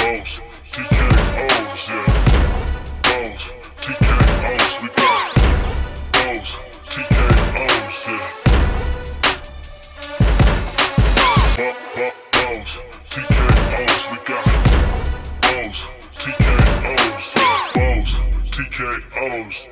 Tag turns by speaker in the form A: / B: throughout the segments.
A: bows, TKOs, yeah. Bows, TKOs, we got bows, TKOs, yeah. Bows, TKOs, we got bows, TKOs, yeah. Bows, TKOs.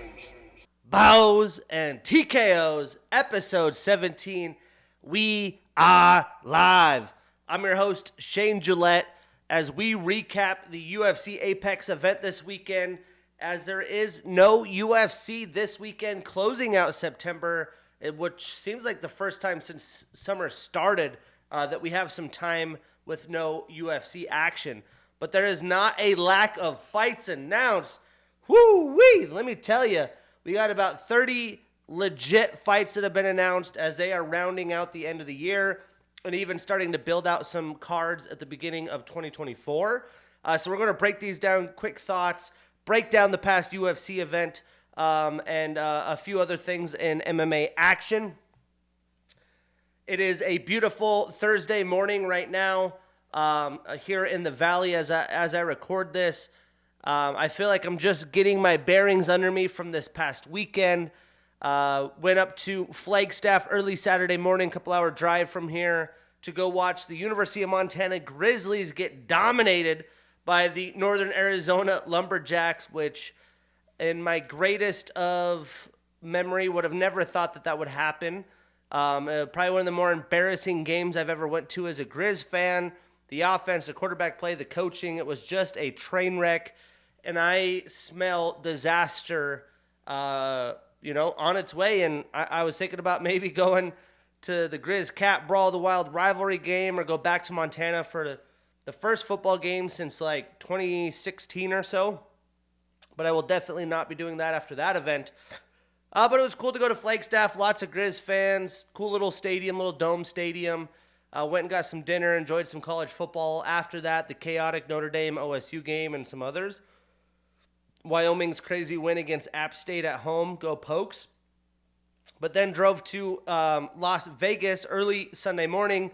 B: Bows and TKOs, episode 17. We are live. I'm your host, Shane Gillette, as we recap the UFC Apex event this weekend, as there is no UFC this weekend, closing out September, which seems like the first time since summer started that we have some time with no UFC action. But there is not a lack of fights announced. Woo-wee! Let me tell you, we got about 30 legit fights that have been announced as they are rounding out the end of the year and even starting to build out some cards at the beginning of 2024. So we're going to break these down, quick thoughts, break down the past UFC event, and a few other things in MMA action. It is a beautiful Thursday morning right now here in the Valley as I record this. I feel like I'm just getting my bearings under me from this past weekend. Went up to Flagstaff early Saturday morning, couple-hour drive from here, to go watch the University of Montana Grizzlies get dominated by the Northern Arizona Lumberjacks, which in my greatest of memory would have never thought that would happen. Probably one of the more embarrassing games I've ever went to as a Grizz fan. The offense, the quarterback play, the coaching, it was just a train wreck. And I smell disaster, on its way. And I was thinking about maybe going to the Grizz Cat Brawl, the Wild Rivalry game, or go back to Montana for the first football game since like 2016 or so. But I will definitely not be doing that after that event. But it was cool to go to Flagstaff. Lots of Grizz fans. Cool little stadium, little dome stadium. Went and got some dinner, enjoyed some college football. After that, the chaotic Notre Dame OSU game and some others. Wyoming's crazy win against App State at home. Go Pokes. But then drove to Las Vegas early Sunday morning.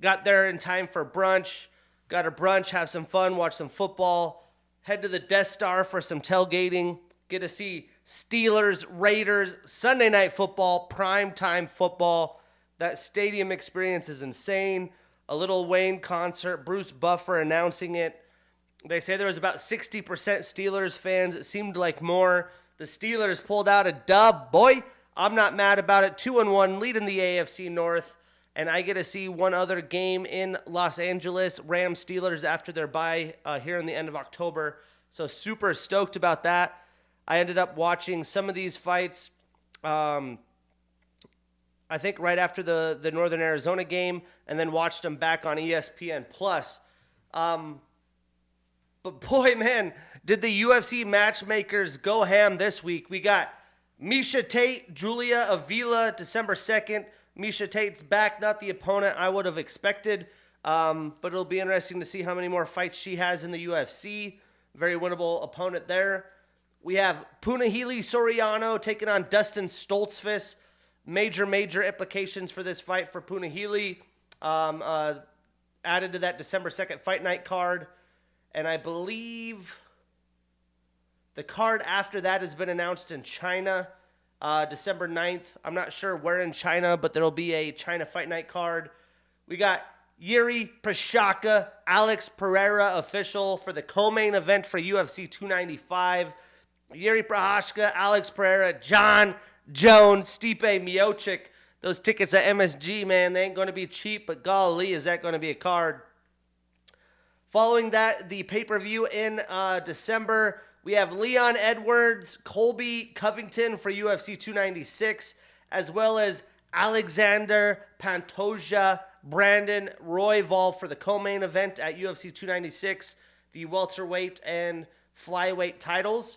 B: Got there in time for brunch. Got a brunch, have some fun, watch some football. Head to the Death Star for some tailgating. Get to see Steelers, Raiders, Sunday night football, prime time football. That stadium experience is insane. A Lil Wayne concert, Bruce Buffer announcing it. They say there was about 60% Steelers fans. It seemed like more. The Steelers pulled out a dub. Boy, I'm not mad about it. 2-1, leading the AFC North. And I get to see one other game in Los Angeles, Rams Steelers after their bye here in the end of October. So super stoked about that. I ended up watching some of these fights, I think right after the Northern Arizona game, and then watched them back on ESPN+. But boy, man, did the UFC matchmakers go ham this week. We got Miesha Tate, Julia Avila, December 2nd. Miesha Tate's back, not the opponent I would have expected. But it'll be interesting to see how many more fights she has in the UFC. Very winnable opponent there. We have Punahele Soriano taking on Dustin Stoltzfus. Major implications for this fight for Punahele. Added to that December 2nd fight night card. And I believe the card after that has been announced in China, December 9th. I'm not sure where in China, but there will be a China Fight Night card. We got Yuri Prochazka, Alex Pereira official for the co-main event for UFC 295. Yuri Prochazka, Alex Pereira, John Jones, Stipe Miocic. Those tickets at MSG, man, they ain't going to be cheap, but golly, is that going to be a card. Following that, the pay-per-view in December, we have Leon Edwards, Colby Covington for UFC 296, as well as Alexander Pantoja, Brandon Royval for the co-main event at UFC 296, the welterweight and flyweight titles.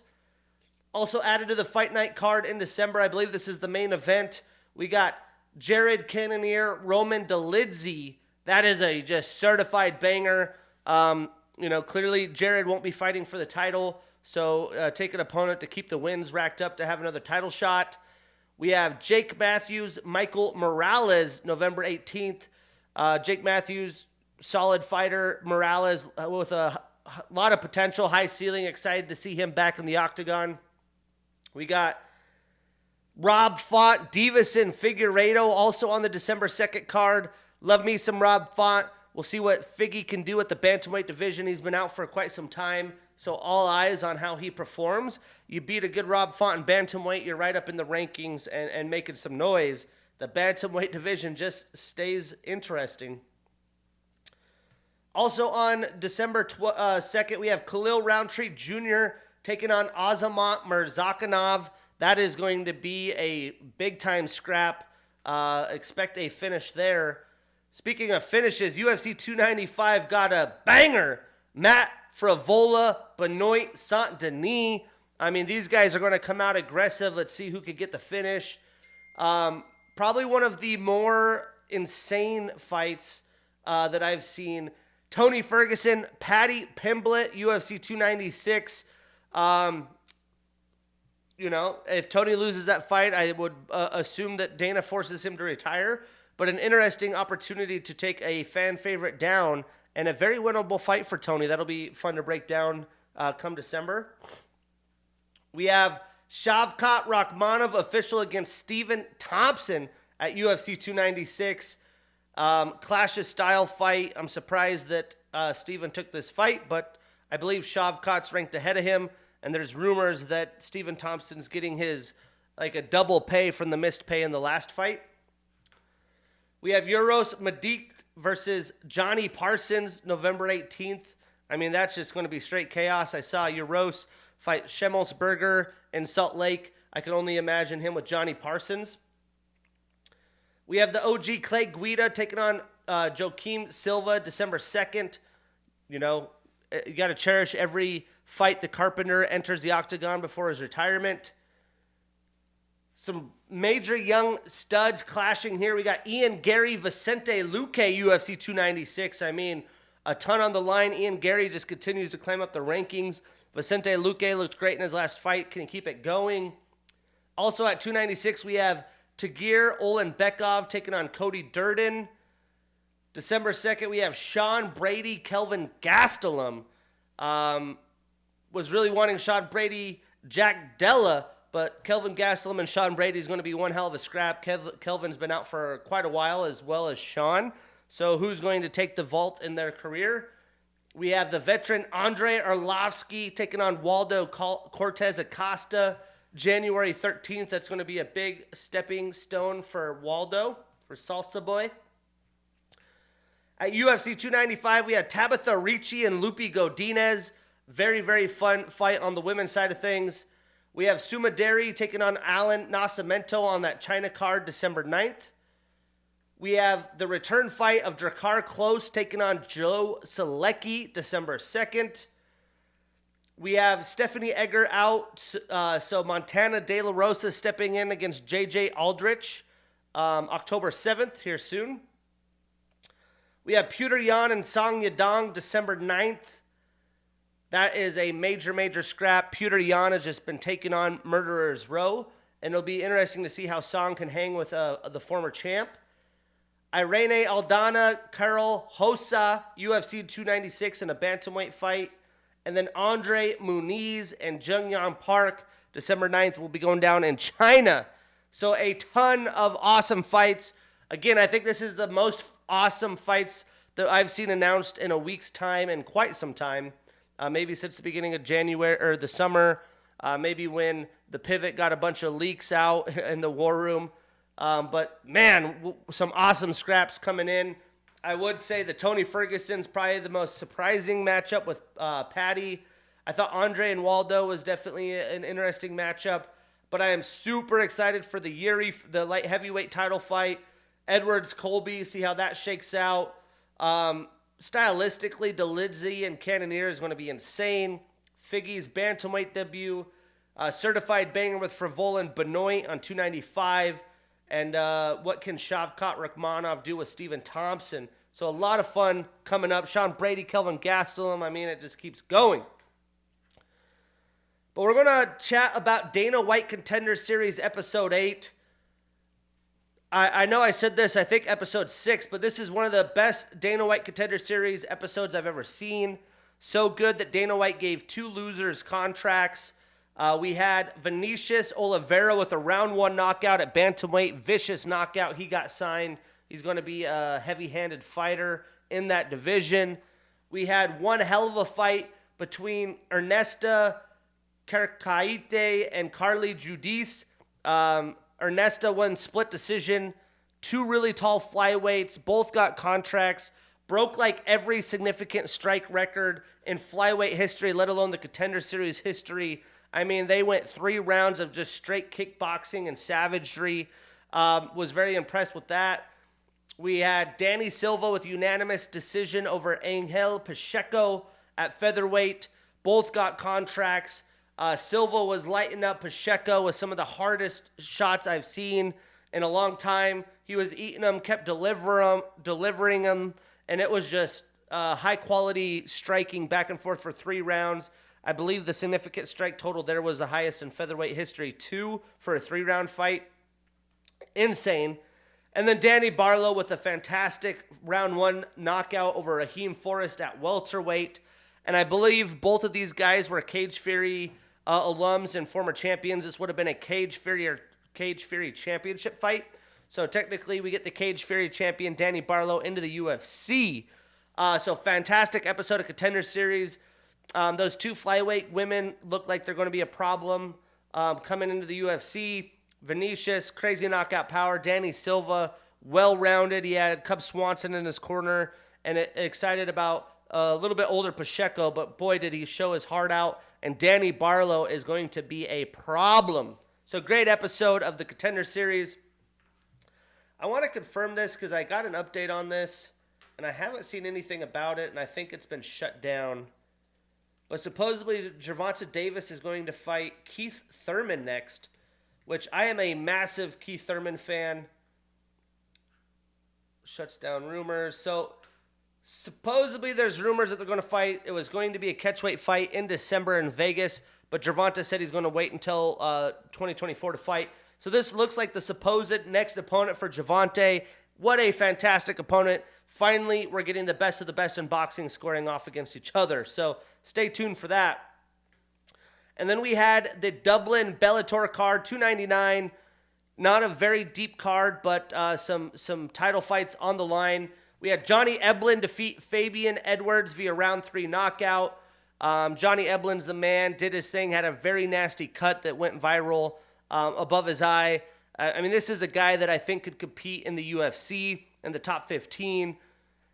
B: Also added to the fight night card in December, I believe this is the main event, we got Jared Cannonier, Roman Dolidze. That is a just certified banger. Clearly Jared won't be fighting for the title, so take an opponent to keep the wins racked up to have another title shot. We have Jake Matthews, Michael Morales, November 18th. Jake Matthews, solid fighter. Morales with a lot of potential, high ceiling. Excited to see him back in the octagon. We got Rob Font, Davison Figueiredo, also on the December 2nd card. Love me some Rob Font. We'll see what Figgy can do at the bantamweight division. He's been out for quite some time, so all eyes on how he performs. You beat a good Rob Font in bantamweight, you're right up in the rankings and making some noise. The bantamweight division just stays interesting. Also on December 2nd, we have Khalil Roundtree Jr. taking on Azamat Murzakanov. That is going to be a big-time scrap. Expect a finish there. Speaking of finishes, UFC 295 got a banger. Matt Frivola, Benoit Saint-Denis. I mean, these guys are going to come out aggressive. Let's see who could get the finish. Probably one of the more insane fights that I've seen. Tony Ferguson, Paddy Pimblett, UFC 296. If Tony loses that fight, I would assume that Dana forces him to retire. But an interesting opportunity to take a fan favorite down and a very winnable fight for Tony. That'll be fun to break down come December. We have Shavkat Rakhmonov official against Stephen Thompson at UFC 296. Clash of style fight. I'm surprised that Stephen took this fight, but I believe Shavkat's ranked ahead of him, and there's rumors that Stephen Thompson's getting his like a double pay from the missed pay in the last fight. We have Uros Madik versus Johnny Parsons, November 18th. I mean, that's just going to be straight chaos. I saw Uros fight Schemmelsberger in Salt Lake. I can only imagine him with Johnny Parsons. We have the OG Clay Guida taking on Joaquim Silva, December 2nd. You know, you got to cherish every fight the Carpenter enters the octagon before his retirement. Some major young studs clashing here. We got Ian Gary, Vicente Luque, UFC 296. I mean, a ton on the line. Ian Gary just continues to climb up the rankings. Vicente Luque looked great in his last fight. Can he keep it going? Also at 296, we have Tagir Olenbekov taking on Cody Durden. December 2nd, we have Sean Brady, Kelvin Gastelum. Was really wanting Sean Brady, Jack Della, but Kelvin Gastelum and Sean Brady is going to be one hell of a scrap. Kelvin's been out for quite a while, as well as Sean. So who's going to take the vault in their career? We have the veteran Andre Arlovsky taking on Waldo Cortez Acosta, January 13th. That's going to be a big stepping stone for Waldo, for Salsa Boy. At UFC 295, we had Tabitha Ricci and Lupi Godinez. Very, very fun fight on the women's side of things. We have Sumaderi taking on Alan Nascimento on that China card, December 9th. We have the return fight of Drakkar Klose taking on Joe Selecki, December 2nd. We have Stephanie Egger out, so Montana De La Rosa stepping in against J.J. Aldrich, October 7th, here soon. We have Petr Yan and Song Yadong, December 9th. That is a major, major scrap. Petr Yan has just been taking on Murderer's Row, and it'll be interesting to see how Song can hang with the former champ. Irene Aldana, Carol Hossa, UFC 296 in a bantamweight fight. And then Andre Muniz and Jungyeon Park, December 9th, will be going down in China. So a ton of awesome fights. Again, I think this is the most awesome fights that I've seen announced in a week's time and quite some time. Maybe since the beginning of January or the summer. Maybe when the Pivot got a bunch of leaks out in the war room. But man, some awesome scraps coming in. I would say that Tony Ferguson's probably the most surprising matchup with Paddy. I thought Andre and Waldo was definitely an interesting matchup. But I am super excited for the Yuri, the light heavyweight title fight. Edwards Colby, see how that shakes out. Stylistically, Dolidze and Cannonier is going to be insane. Figgy's bantamweight debut. Certified banger with Frivola and Benoit on 295. And what can Shavkat Rakhmonov do with Stephen Thompson? So a lot of fun coming up. Sean Brady, Kelvin Gastelum. I mean, it just keeps going. But we're going to chat about Dana White Contender Series Episode 8. I know I said this, I think Episode 6, but this is one of the best Dana White Contender Series episodes I've ever seen. So good that Dana White gave 2 losers contracts. We had Vinicius Oliveira with a round 1 knockout at bantamweight. Vicious knockout. He got signed. He's going to be a heavy-handed fighter in that division. We had one hell of a fight between Ernesta Carcaite and Carly Judice. Ernesta won split decision. 2 really tall flyweights. Both got contracts. Broke like every significant strike record in flyweight history, let alone the Contender Series history. I mean, they went 3 rounds of just straight kickboxing and savagery. Was very impressed with that. We had Danny Silva with unanimous decision over Angel Pacheco at featherweight. Both got contracts. Silva was lighting up Pacheco with some of the hardest shots I've seen in a long time. He was eating them, kept delivering them, and it was just high-quality striking back and forth for 3 rounds. I believe the significant strike total there was the highest in featherweight history, 2 for a 3-round fight. Insane. And then Danny Barlow with a fantastic round 1 knockout over Raheem Forrest at welterweight. And I believe both of these guys were Cage Fury alums and former champions. This would have been a Cage Fury championship fight. So technically we get the Cage Fury champion Danny Barlow into the UFC. So fantastic episode of Contender Series. Those 2 flyweight women look like they're going to be a problem coming into the UFC. Vinicius, crazy knockout power. Danny Silva, well-rounded. He had Cub Swanson in his corner. And excited about a little bit older Pacheco, but boy, did he show his heart out. And Danny Barlow is going to be a problem. So great episode of the Contender Series. I want to confirm this because I got an update on this, and I haven't seen anything about it, and I think it's been shut down. But supposedly, Gervonta Davis is going to fight Keith Thurman next, which I am a massive Keith Thurman fan. Shuts down rumors. So supposedly there's rumors that they're going to fight. It was going to be a catchweight fight in December in Vegas, but Gervonta said he's going to wait until 2024 to fight. So this looks like the supposed next opponent for Gervonta. What a fantastic opponent. Finally, we're getting the best of the best in boxing squaring off against each other. So stay tuned for that. And then we had the Dublin Bellator card, 299. Not a very deep card, but some title fights on the line. We had Johnny Eblen defeat Fabian Edwards via round 3 knockout. Johnny Eblen's the man, did his thing, had a very nasty cut that went viral above his eye. I mean, this is a guy that I think could compete in the UFC in the top 15.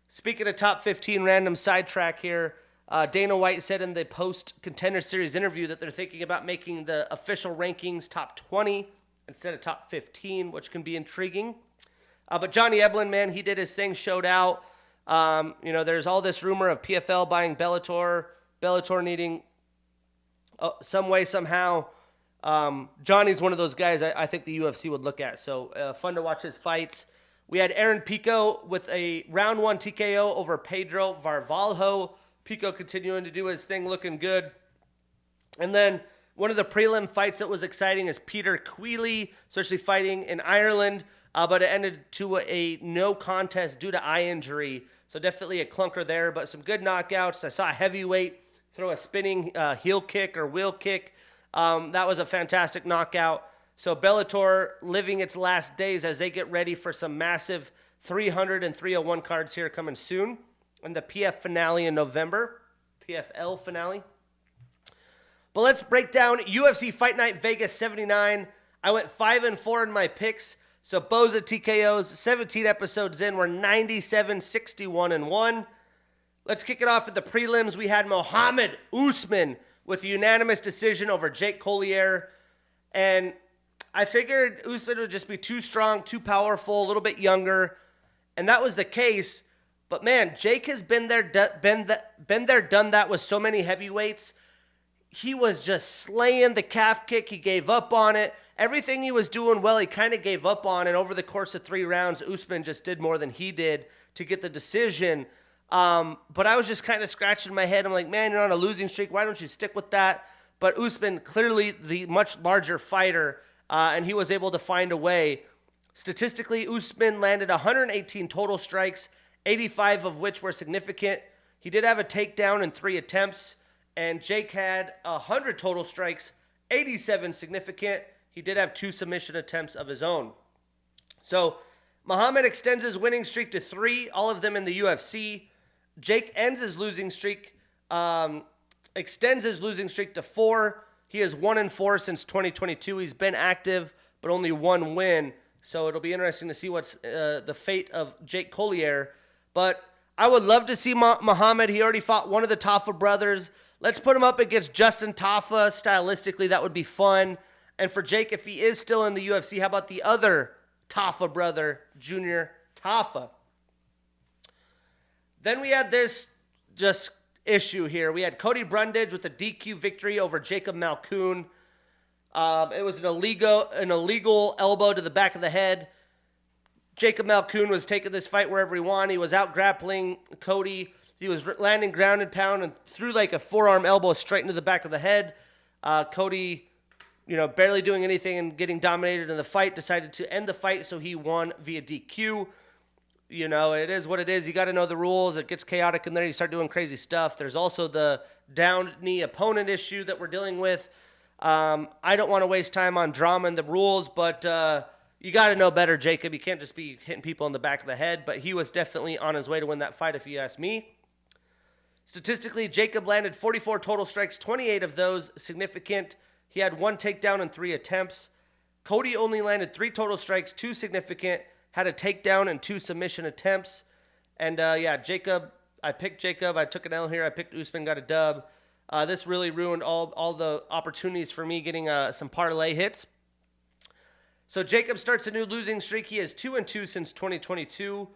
B: Speaking of top 15, random sidetrack here. Dana White said in the post-Contender Series interview that they're thinking about making the official rankings top 20 instead of top 15, which can be intriguing. But Johnny Eblen, man, he did his thing, showed out. There's all this rumor of PFL buying Bellator, Bellator needing some way, somehow. Johnny's one of those guys I think the UFC would look at. So fun to watch his fights. We had Aaron Pico with a round 1 TKO over Pedro Varvalho. Pico continuing to do his thing, looking good. And then one of the prelim fights that was exciting is Peter Queally, especially fighting in Ireland. But it ended to a no contest due to eye injury. So definitely a clunker there, but some good knockouts. I saw a heavyweight throw a spinning heel kick or wheel kick. That was a fantastic knockout. So Bellator living its last days as they get ready for some massive 300 and 301 cards here coming soon. And the PF finale in November. PFL finale. But let's break down UFC Fight Night Vegas 79. I went 5-4 in my picks. So bows and TKOs, 17 episodes in, we're 97-61-1. Let's kick it off at the prelims. We had Mohammed Usman with a unanimous decision over Jake Collier. And I figured Usman would just be too strong, too powerful, a little bit younger. And that was the case. But man, Jake has been there, done that with so many heavyweights. He was just slaying the calf kick. He gave up on it. Everything he was doing well, he kind of gave up on. And over the course of 3 rounds, Usman just did more than he did to get the decision. But I was just kind of scratching my head. I'm like, man, you're on a losing streak. Why don't you stick with that? But Usman, clearly the much larger fighter, and he was able to find a way. Statistically, Usman landed 118 total strikes, 85 of which were significant. He did have a takedown in 3 attempts, and Jake had 100 total strikes, 87 significant. He did have 2 submission attempts of his own. So Muhammad extends his winning streak to 3, all of them in the UFC. Jake ends his losing streak, extends his losing streak to 4. He is 1-4 since 2022. He's been active, but only 1 win. So it'll be interesting to see what's the fate of Jake Collier. But I would love to see Muhammad. He already fought one of the Tafa brothers. Let's put him up against Justin Tafa. Stylistically, that would be fun. And for Jake, if he is still in the UFC, how about the other Tafa brother, Junior Tafa? Then we had this just issue here. We had Cody Brundage with a DQ victory over Jacob Malkoon. It was an illegal elbow to the back of the head. Jacob Malkoon was taking this fight wherever he wanted. He was out grappling Cody. He was landing ground and pound and threw like a forearm elbow straight into the back of the head. Cody, barely doing anything and getting dominated in the fight, decided to end the fight, so he won via DQ. It is what it is. You got to know the rules. It gets chaotic in there. You start doing crazy stuff. There's also the down knee opponent issue that we're dealing with. I don't want to waste time on drama and the rules, but you got to know better, Jacob. You can't just be hitting people in the back of the head, but he was definitely on his way to win that fight, if you ask me. Statistically, Jacob landed 44 total strikes, 28 of those significant. He had 1 takedown in 3 attempts. Cody only landed 3 total strikes, 2 significant, had a takedown and 2 submission attempts. And Jacob, I picked Jacob. I took an L here. I picked Usman, got a dub. This really ruined all the opportunities for me getting some parlay hits. So Jacob starts a new losing streak. He is 2-2 since 2022.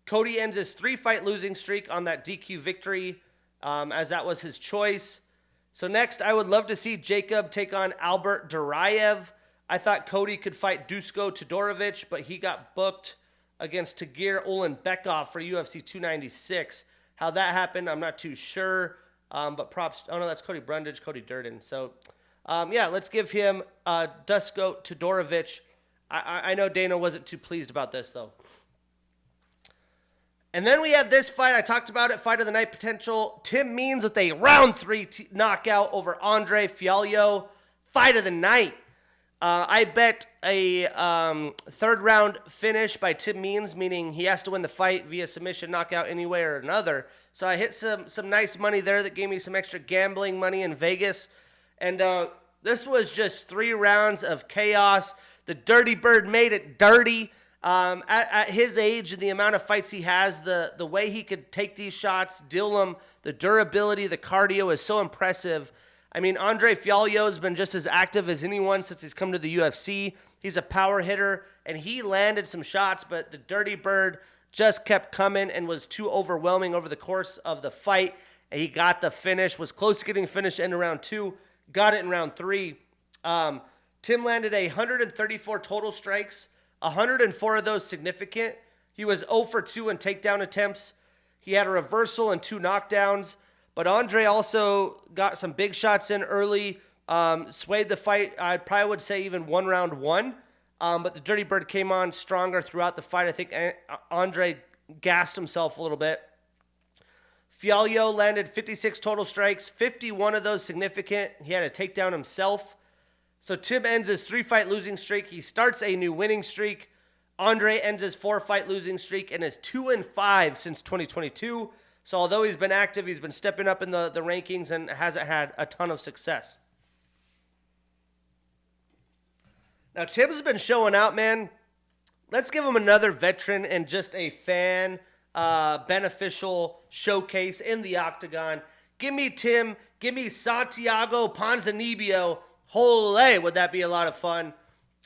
B: Cody ends his 3-fight losing streak on that DQ victory, as that was his choice. So next, I would love to see Jacob take on Albert Duraev. I thought Cody could fight Dusko Todorovic, but he got booked against Tagir Ulanbekov for UFC 296. How that happened, I'm not too sure. But props. Oh, no, that's Cody Brundage, Cody Durden. So, let's give him Dusko Todorovic. I know Dana wasn't too pleased about this, though. And then we had this fight. I talked about it, fight of the night potential. Tim Means with a round 3 knockout over Andre Fialho. Fight of the night. I bet a 3rd round finish by Tim Means, meaning he has to win the fight via submission, knockout, any way or another. So I hit some nice money there that gave me some extra gambling money in Vegas. And this was just 3 rounds of chaos. The Dirty Bird made it dirty. At his age and the amount of fights he has, the way he could take these shots, deal them, the durability, the cardio is so impressive. I mean, Andre Fialho has been just as active as anyone since he's come to the UFC. He's a power hitter, and he landed some shots, but the Dirty Bird just kept coming and was too overwhelming over the course of the fight. And he got the finish, was close to getting finished in round 2, got it in round 3. Tim landed 134 total strikes, 104 of those significant. He was 0 for 2 in takedown attempts. He had a reversal and 2 knockdowns. But Andre also got some big shots in early, swayed the fight. I probably would say even round 1. But the Dirty Bird came on stronger throughout the fight. I think Andre gassed himself a little bit. Fialho landed 56 total strikes, 51 of those significant. He had a takedown himself. So Tim ends his 3-fight losing streak. He starts a new winning streak. Andre ends his 4-fight losing streak and is 2-5 since 2022. So although he's been active, he's been stepping up in the rankings and hasn't had a ton of success. Now, Tim's been showing out, man. Let's give him another veteran and just a fan beneficial showcase in the octagon. Give me Tim. Give me Santiago Ponzinibbio. Holy, would that be a lot of fun.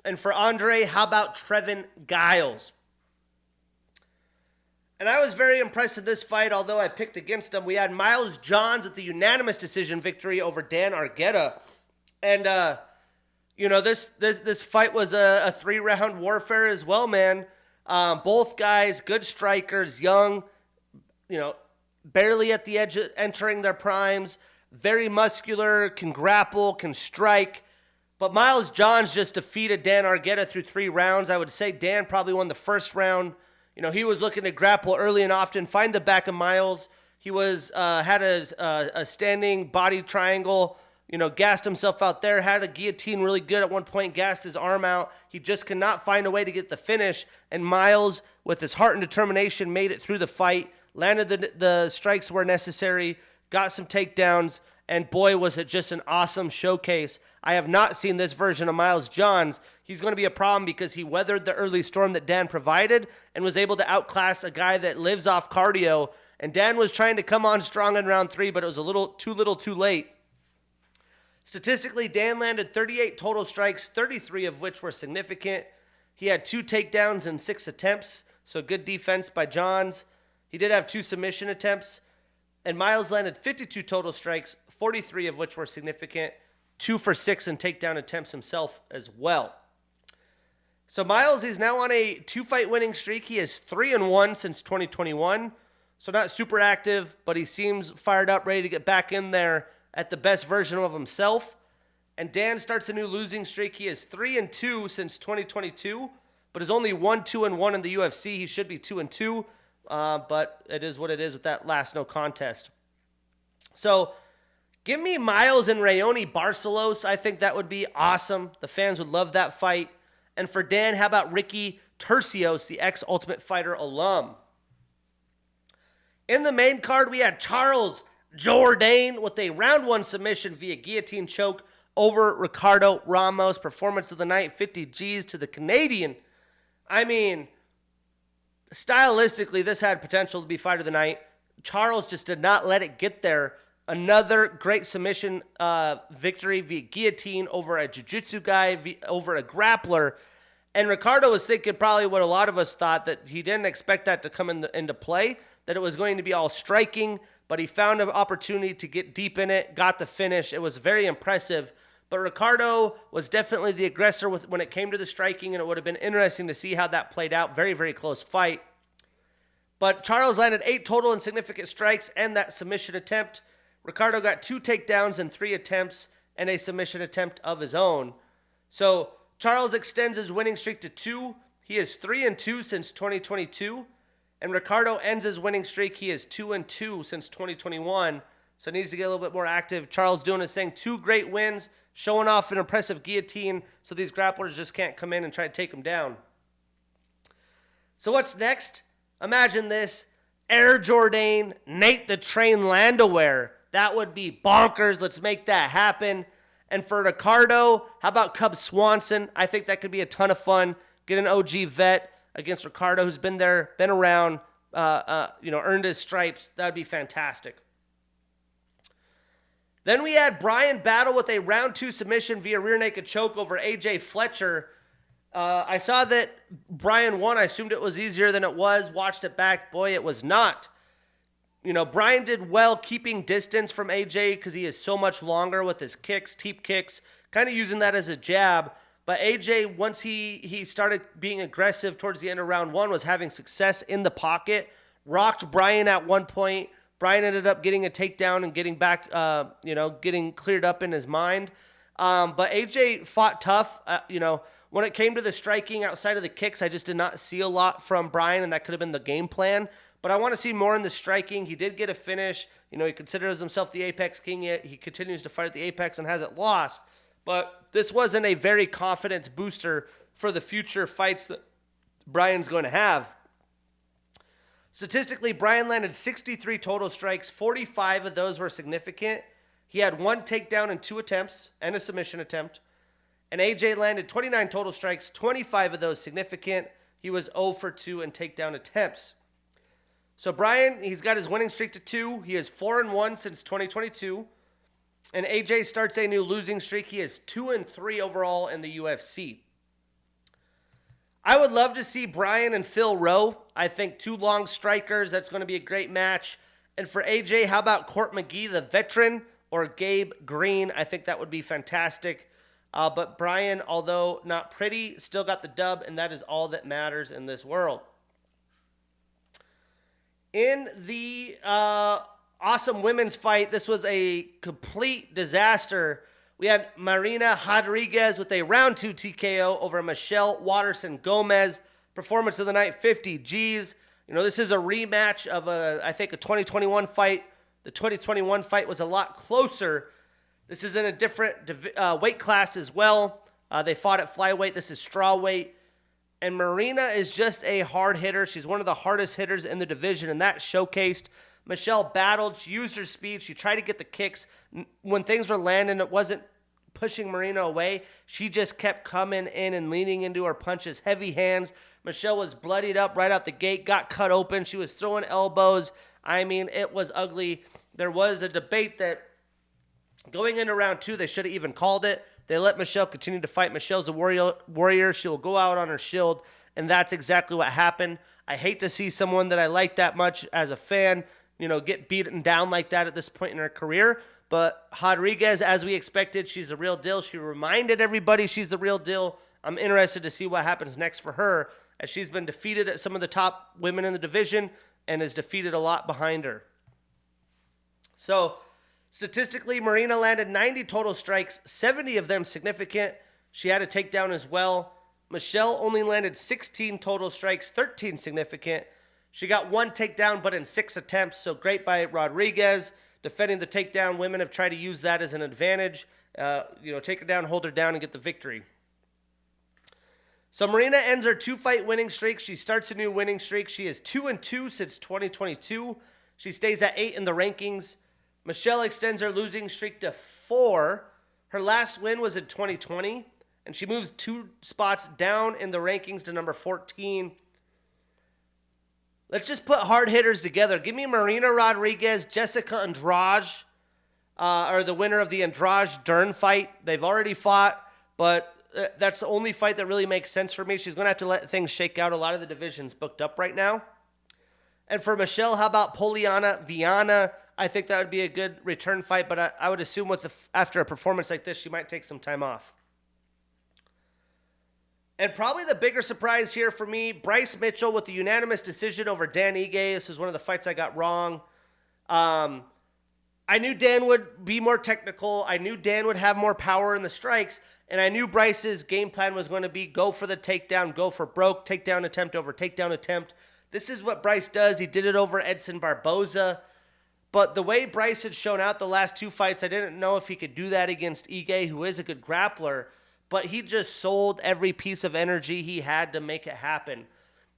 B: And for Andre, how about Trevin Giles? And I was very impressed in this fight, although I picked against him. We had Miles Johns with the unanimous decision victory over Dan Argueta. And, this fight was a 3-round warfare as well, man. Both guys, good strikers, young, barely at the edge of entering their primes, very muscular, can grapple, can strike. But Miles Johns just defeated Dan Argueta through 3 rounds. I would say Dan probably won the first round. He was looking to grapple early and often, find the back of Miles, He was had a standing body triangle, gassed himself out there, had a guillotine really good at one point, gassed his arm out. He just could not find a way to get the finish. And Miles, with his heart and determination, made it through the fight, landed the strikes where necessary, got some takedowns, and boy, was it just an awesome showcase. I have not seen this version of Miles Johns. He's going to be a problem because he weathered the early storm that Dan provided and was able to outclass a guy that lives off cardio. And Dan was trying to come on strong in round 3, but it was a little too late. Statistically, Dan landed 38 total strikes, 33 of which were significant. He had 2 takedowns and 6 attempts, so good defense by Johns. He did have 2 submission attempts. And Miles landed 52 total strikes, 43 of which were significant, 2 for 6 in takedown attempts himself as well. So Miles is now on a 2-fight winning streak. He is 3-1 since 2021. So not super active, but he seems fired up, ready to get back in there at the best version of himself. And Dan starts a new losing streak. He is 3-2 since 2022, but is only 1-2-1 in the UFC. He should be 2-2. But it is what it is with that last no contest. So give me Miles and Raoni Barcelos. I think that would be awesome. The fans would love that fight. And for Dan, how about Ricky Tercios, the ex-Ultimate Fighter alum? In the main card, we had Charles Jourdain with a round 1 submission via guillotine choke over Ricardo Ramos. Performance of the night, 50 G's to the Canadian. I mean, stylistically, this had potential to be fight of the night. Charles just did not let it get there. Another great submission victory via guillotine over a jiu-jitsu guy, over a grappler. And Ricardo was thinking probably what a lot of us thought, that he didn't expect that to come into play, that it was going to be all striking, but he found an opportunity to get deep in it, got the finish. It was very impressive. But Ricardo was definitely the aggressor when it came to the striking, and it would have been interesting to see how that played out. Very, very close fight. But Charles landed 8 total and significant strikes and that submission attempt. Ricardo got 2 takedowns and 3 attempts and a submission attempt of his own. So Charles extends his winning streak to 2. He is 3-2 since 2022. And Ricardo ends his winning streak. He is 2-2 since 2021. So needs to get a little bit more active. Charles doing his thing. 2 great wins, showing off an impressive guillotine, so these grapplers just can't come in and try to take him down. So what's next? Imagine this. Air Jourdain, Nate the Train Landwehr. That would be bonkers. Let's make that happen. And for Ricardo, how about Cub Swanson? I think that could be a ton of fun. Get an OG vet against Ricardo, who's been there, been around, earned his stripes. That would be fantastic. Then we had Brian battle with a round 2 submission via rear naked choke over AJ Fletcher. I saw that Brian won. I assumed it was easier than it was. Watched it back. Boy, it was not. Brian did well keeping distance from AJ because he is so much longer with his kicks, teep kicks, kind of using that as a jab. But AJ, once he started being aggressive towards the end of round 1, was having success in the pocket. Rocked Brian at one point. Brian ended up getting a takedown and getting back, getting cleared up in his mind. But AJ fought tough. When it came to the striking outside of the kicks, I just did not see a lot from Brian, and that could have been the game plan. But I want to see more in the striking. He did get a finish. He considers himself the Apex King yet. He continues to fight at the Apex and hasn't lost. But this wasn't a very confidence booster for the future fights that Brian's going to have. Statistically, Brian landed 63 total strikes. 45 of those were significant. He had 1 takedown and 2 attempts and a submission attempt. And AJ landed 29 total strikes, 25 of those significant. He was 0 for 2 in takedown attempts. So Brian, he's got his winning streak to 2. He is 4-1 since 2022. And AJ starts a new losing streak. He is 2-3 overall in the UFC. I would love to see Brian and Phil Rowe. I think 2 long strikers. That's going to be a great match. And for AJ, how about Court McGee, the veteran, or Gabe Green? I think that would be fantastic. But Brian, although not pretty, still got the dub, and that is all that matters in this world. In the awesome women's fight, this was a complete disaster. We had Marina Rodriguez with a round 2 TKO over Michelle Watterson Gomez. Performance of the night, 50 G's. This is a rematch of I think a 2021 fight. The 2021 fight was a lot closer. This is in a different weight class as well. They fought at flyweight. This is strawweight. And Marina is just a hard hitter. She's one of the hardest hitters in the division, and that showcased. Michelle battled. She used her speed. She tried to get the kicks. When things were landing, it wasn't pushing Marina away. She just kept coming in and leaning into her punches. Heavy hands. Michelle was bloodied up right out the gate, got cut open. She was throwing elbows. I mean, it was ugly. There was a debate that going into round 2, they should have even called it. They let Michelle continue to fight. Michelle's a warrior. She will go out on her shield, and that's exactly what happened. I hate to see someone that I like that much as a fan, get beaten down like that at this point in her career. But Rodriguez, as we expected, she's the real deal. She reminded everybody she's the real deal. I'm interested to see what happens next for her, as she's been defeated at some of the top women in the division and is defeated a lot behind her. So, statistically, Marina landed 90 total strikes, 70 of them significant. She had a takedown as well. Michelle only landed 16 total strikes, 13 significant. She got 1 takedown, but in 6 attempts, so great by Rodriguez. Defending the takedown, women have tried to use that as an advantage. Take her down, hold her down, and get the victory. So Marina ends her 2-fight winning streak. She starts a new winning streak. She is 2-2 since 2022. She stays at 8 in the rankings. Michelle extends her losing streak to 4. Her last win was in 2020, and she moves 2 spots down in the rankings to number 14. Let's just put hard hitters together. Give me Marina Rodriguez, Jessica Andrade, or the winner of the Andrade-Dern fight. They've already fought, but that's the only fight that really makes sense for me. She's going to have to let things shake out. A lot of the division's booked up right now. And for Michelle, how about Poliana Viana? I think that would be a good return fight, but I would assume after a performance like this, she might take some time off. And probably the bigger surprise here for me, Bryce Mitchell with the unanimous decision over Dan Ige. This is one of the fights I got wrong. I knew Dan would be more technical. I knew Dan would have more power in the strikes. And I knew Bryce's game plan was going to be go for the takedown, go for broke, takedown attempt over takedown attempt. This is what Bryce does. He did it over Edson Barboza. But the way Bryce had shown out the last 2 fights, I didn't know if he could do that against Ige, who is a good grappler. But he just sold every piece of energy he had to make it happen.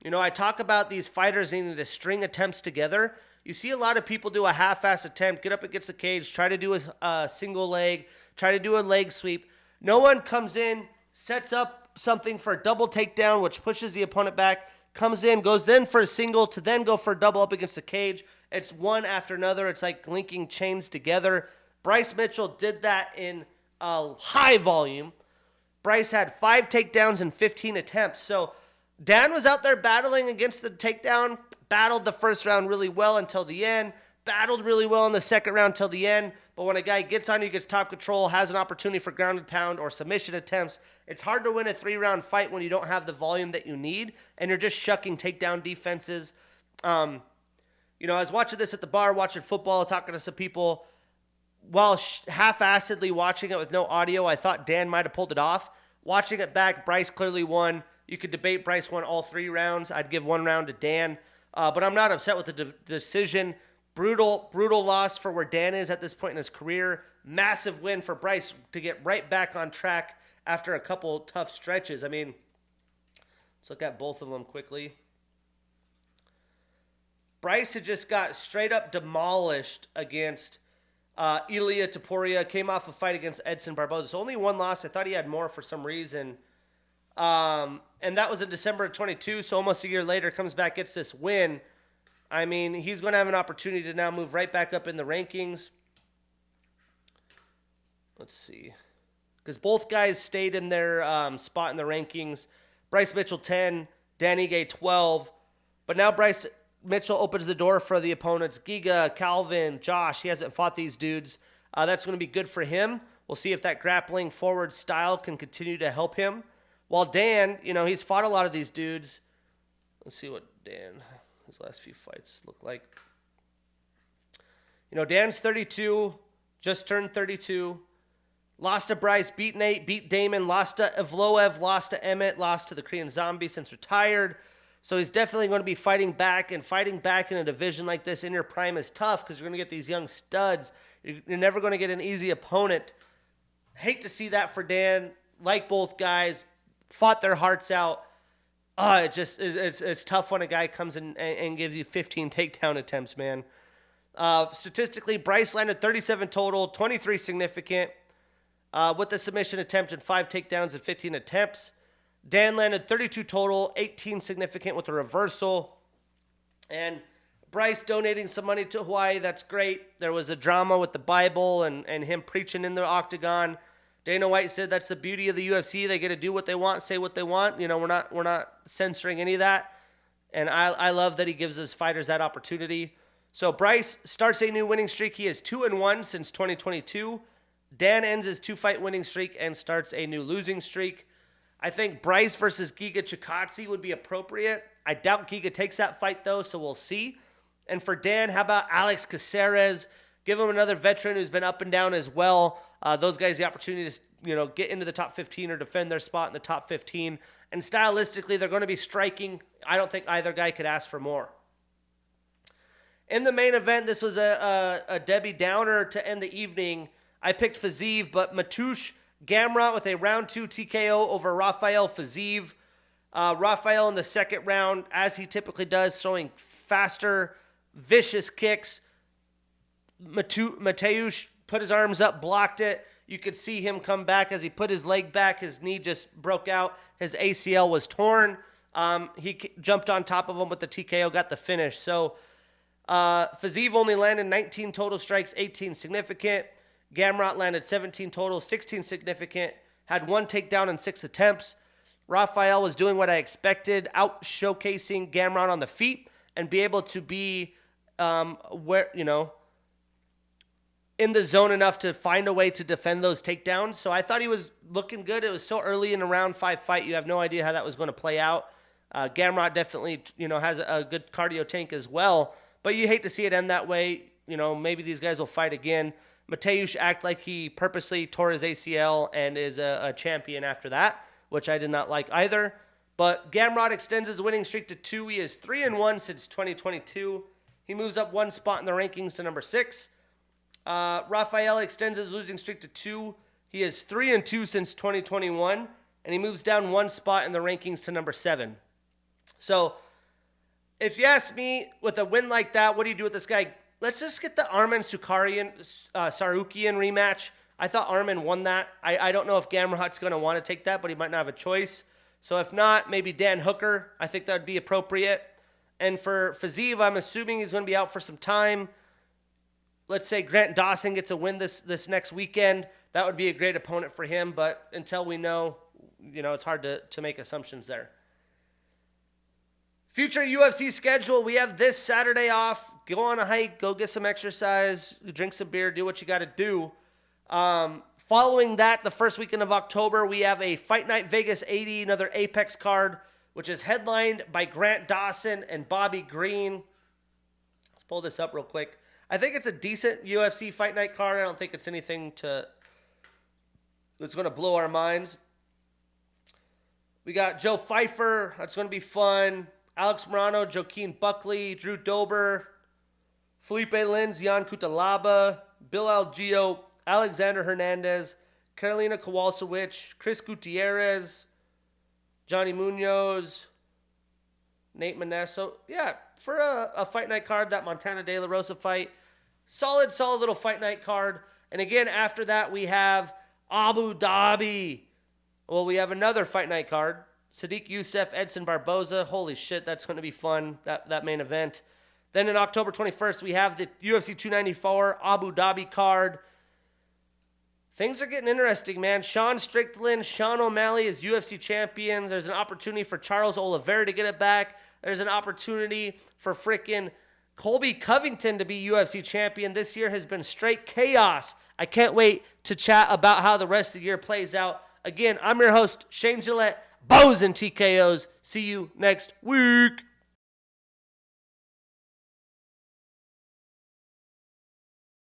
B: I talk about these fighters needing to string attempts together. You see a lot of people do a half-ass attempt, get up against the cage, try to do a single leg, try to do a leg sweep. No one comes in, sets up something for a double takedown, which pushes the opponent back, comes in, goes then for a single to then go for a double up against the cage. It's one after another. It's like linking chains together. Bryce Mitchell did that in a high volume. Bryce had 5 takedowns and 15 attempts. So Dan was out there battling against the takedown, battled the first round really well until the end, battled really well in the second round till the end. But when a guy gets on you, gets top control, has an opportunity for ground and pound or submission attempts, it's hard to win a 3-round fight when you don't have the volume that you need and you're just shucking takedown defenses. I was watching this at the bar, watching football, talking to some people. While half-assedly watching it with no audio, I thought Dan might have pulled it off. Watching it back, Bryce clearly won. You could debate Bryce won all 3 rounds. I'd give 1 round to Dan. But I'm not upset with the decision. Brutal loss for where Dan is at this point in his career. Massive win for Bryce to get right back on track after a couple tough stretches. I mean, let's look at both of them quickly. Bryce had just got straight up demolished against Ilia Topuria. Came off a fight against Edson Barboza. So only 1 loss. I thought he had more for some reason. And that was in December of 22. So almost a year later, comes back, gets this win. I mean, he's going to have an opportunity to now move right back up in the rankings. Let's see. Because both guys stayed in their spot in the rankings. Bryce Mitchell 10, Dan Ige 12. But now Bryce Mitchell opens the door for the opponents. Giga, Calvin, Josh. He hasn't fought these dudes. That's going to be good for him. We'll see if that grappling forward style can continue to help him. While Dan, he's fought a lot of these dudes. Let's see what Dan, his last few fights look like. Dan's 32, just turned 32. Lost to Bryce, beat Nate, beat Damon, lost to Evloev, lost to Emmett, lost to the Korean Zombie since retired. So he's definitely going to be fighting back, and fighting back in a division like this in your prime is tough because you're going to get these young studs. You're never going to get an easy opponent. Hate to see that for Dan. Like both guys, fought their hearts out. It's tough when a guy comes in and gives you 15 takedown attempts, man. Statistically, Bryce landed 37 total, 23 significant, with the submission attempt and 5 takedowns and 15 attempts. Dan landed 32 total, 18 significant with a reversal. And Bryce donating some money to Hawaii, that's great. There was a drama with the Bible and him preaching in the octagon. Dana White said that's the beauty of the UFC. They get to do what they want, say what they want. You know, we're not censoring any of that. And I love that he gives his fighters that opportunity. So Bryce starts a new winning streak. He is 2-1 since 2022. Dan ends his 2-fight winning streak and starts a new losing streak. I think Bryce versus Giga Chikadze would be appropriate. I doubt Giga takes that fight, though, so we'll see. And for Dan, how about Alex Caceres? Give him another veteran who's been up and down as well. Those guys the opportunity to get into the top 15 or defend their spot in the top 15. And stylistically, they're going to be striking. I don't think either guy could ask for more. In the main event, this was a Debbie Downer to end the evening. I picked Fiziev, but Mateusz Gamrot with a round 2 TKO over Rafael Fiziev. Rafael in the second round, as he typically does, throwing faster, vicious kicks. Mateusz put his arms up, blocked it. You could see him come back. As he put his leg back, his knee just broke out. His ACL was torn. He jumped on top of him with the TKO, got the finish. So Fiziev only landed 19 total strikes, 18 significant. Gamrot landed 17 total, 16 significant, had 1 takedown in 6 attempts. Rafael was doing what I expected, out showcasing Gamrot on the feet and be able to be in the zone enough to find a way to defend those takedowns. So I thought he was looking good. It was so early in a round 5 fight, you have no idea how that was going to play out. Gamrot definitely, has a good cardio tank as well, but you hate to see it end that way. Maybe these guys will fight again. Mateusz act like he purposely tore his ACL and is a champion after that, which I did not like either. But Gamrot extends his winning streak to 2. He is 3-1 since 2022. He moves up 1 spot in the rankings to number 6. Rafael extends his losing streak to 2. He is 3-2 since 2021, and he moves down 1 spot in the rankings to number 7. So, if you ask me, with a win like that, what do you do with this guy? Let's just get the Arman Sarukian rematch. I thought Arman won that. I don't know if Gamrot's going to want to take that, but he might not have a choice. So if not, maybe Dan Hooker. I think that would be appropriate. And for Fiziev, I'm assuming he's going to be out for some time. Let's say Grant Dawson gets a win this next weekend. That would be a great opponent for him. But until we know, it's hard to make assumptions there. Future UFC schedule, we have this Saturday off. Go on a hike, go get some exercise, drink some beer, do what you got to do. Following that, the first weekend of October, we have a Fight Night Vegas 80, another Apex card, which is headlined by Grant Dawson and Bobby Green. Let's pull this up real quick. I think it's a decent UFC Fight Night card. I don't think it's anything that's going to blow our minds. We got Joe Pfeiffer. That's going to be fun. Alex Morano, Joaquin Buckley, Drew Dober, Felipe Lins, Jan Kutalaba, Bill Algeo, Alexander Hernandez, Karolina Kowalkiewicz, Chris Gutierrez, Johnny Munoz, Nate Manesso. Yeah, for a fight night card, that Montana De La Rosa fight. Solid little fight night card. And again, after that, we have Abu Dhabi. Well, we have another fight night card. Sadiq Youssef, Edson Barboza. Holy shit, that's going to be fun, that main event. Then in October 21st, we have the UFC 294 Abu Dhabi card. Things are getting interesting, man. Sean Strickland, Sean O'Malley is UFC champions. There's an opportunity for Charles Oliveira to get it back. There's an opportunity for frickin' Colby Covington to be UFC champion. This year has been straight chaos. I can't wait to chat about how the rest of the year plays out. Again, I'm your host, Shane Gillette. Bows and TKOs. See you next week.